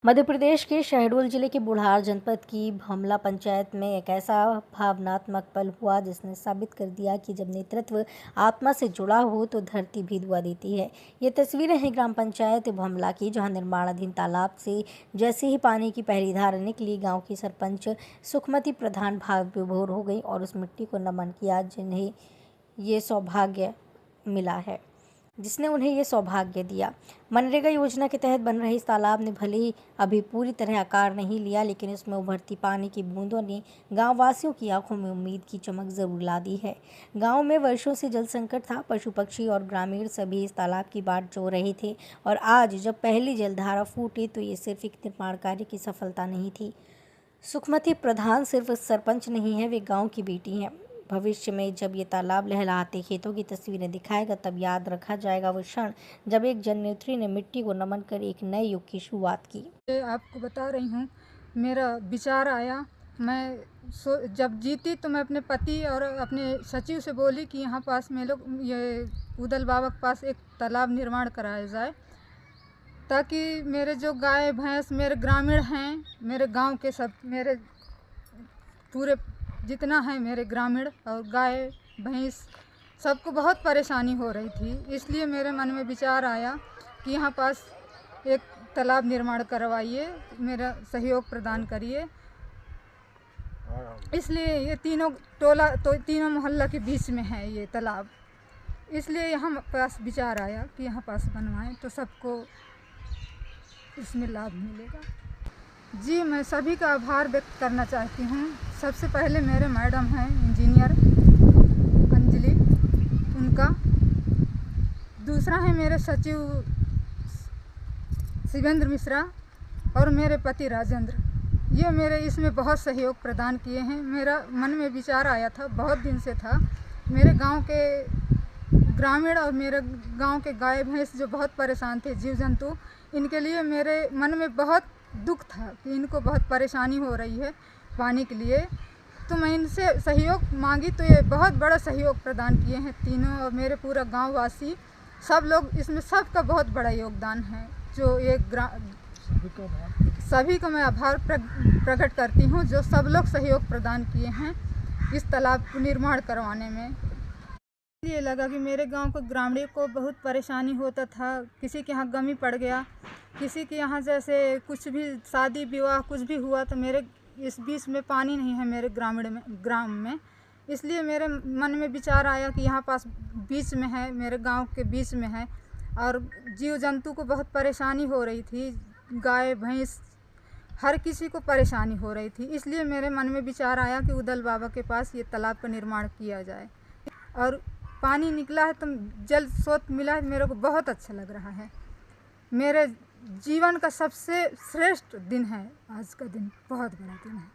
मध्य प्रदेश के शहडोल जिले के बुढ़ार जनपद की भमला पंचायत में एक ऐसा भावनात्मक पल हुआ जिसने साबित कर दिया कि जब नेतृत्व आत्मा से जुड़ा हो तो धरती भी दुआ देती है। ये तस्वीरें हैं ग्राम पंचायत भमला की, जहां निर्माणाधीन तालाब से जैसे ही पानी की पहली धार निकली, गांव की सरपंच सुखमती प्रधान भाव विभोर हो गई और उस मिट्टी को नमन किया जिन्हें ये सौभाग्य मिला है, जिसने उन्हें ये सौभाग्य दिया। मनरेगा योजना के तहत बन रहे इस तालाब ने भले ही अभी पूरी तरह आकार नहीं लिया, लेकिन इसमें उभरती पानी की बूंदों ने गांव वासियों की आंखों में उम्मीद की चमक जरूर ला दी है। गांव में वर्षों से जल संकट था। पशु पक्षी और ग्रामीण सभी इस तालाब की बाट जो रहे थे, और आज जब पहली जलधारा फूटी तो ये सिर्फ एक निर्माण कार्य की सफलता नहीं थी। सुखमती प्रधान सिर्फ सरपंच नहीं है, वे गाँव की बेटी हैं। भविष्य में जब ये तालाब लहलहाते खेतों की तस्वीरें दिखाएगा, तब याद रखा जाएगा वो क्षण जब एक जननेत्री ने मिट्टी को नमन कर एक नए युग की शुरुआत की। आपको बता रही हूँ, मेरा विचार आया। मैं जब जीती तो मैं अपने पति और अपने सचिव से बोली कि यहाँ पास में लोग ये उदल बाबा के पास एक तालाब निर्माण कराया जाए, ताकि मेरे जो गाय भैंस मेरे ग्रामीण हैं, मेरे गांव के सब, मेरे पूरे जितना है मेरे ग्रामीण और गाय भैंस सबको बहुत परेशानी हो रही थी। इसलिए मेरे मन में विचार आया कि यहाँ पास एक तालाब निर्माण करवाइए, मेरा सहयोग प्रदान करिए। इसलिए ये तीनों टोला तो तीनों मोहल्ला के बीच में है ये तालाब, इसलिए यहाँ पास विचार आया कि यहाँ पास बनवाएं तो सबको इसमें लाभ मिलेगा। जी, मैं सभी का आभार व्यक्त करना चाहती हूँ। सबसे पहले मेरे मैडम हैं इंजीनियर अंजलि, उनका। दूसरा है मेरे सचिव शिवेंद्र मिश्रा और मेरे पति राजेंद्र। ये मेरे इसमें बहुत सहयोग प्रदान किए हैं। मेरा मन में विचार आया था, बहुत दिन से था। मेरे गांव के ग्रामीण और मेरे गांव के गाय भैंस जो बहुत परेशान थे, जीव जंतु, इनके लिए मेरे मन में बहुत दुख था कि इनको बहुत परेशानी हो रही है पानी के लिए। तो मैं इनसे सहयोग मांगी तो ये बहुत बड़ा सहयोग प्रदान किए हैं तीनों, और मेरे पूरा गांव वासी सब लोग इसमें, सबका बहुत बड़ा योगदान है। जो ये सभी का मैं आभार प्रकट करती हूँ, जो सब लोग सहयोग प्रदान किए हैं इस तालाब को निर्माण करवाने में। ये लगा कि मेरे गांव के ग्रामीण को बहुत परेशानी होता था। किसी के यहाँ गमी पड़ गया, किसी के यहाँ जैसे कुछ भी शादी विवाह कुछ भी हुआ, तो मेरे इस बीच में पानी नहीं है मेरे ग्राम में। इसलिए मेरे मन में विचार आया कि यहाँ पास बीच में है, मेरे गांव के बीच में है, और जीव जंतु को बहुत परेशानी हो रही थी। गाय भैंस हर किसी को परेशानी हो रही थी। इसलिए मेरे मन में विचार आया कि उदल बाबा के पास ये तालाब का निर्माण किया जाए, और पानी निकला है तो जल स्रोत मिला है, मेरे को बहुत अच्छा लग रहा है। मेरे जीवन का सबसे श्रेष्ठ दिन है आज का दिन, बहुत बड़ा दिन है।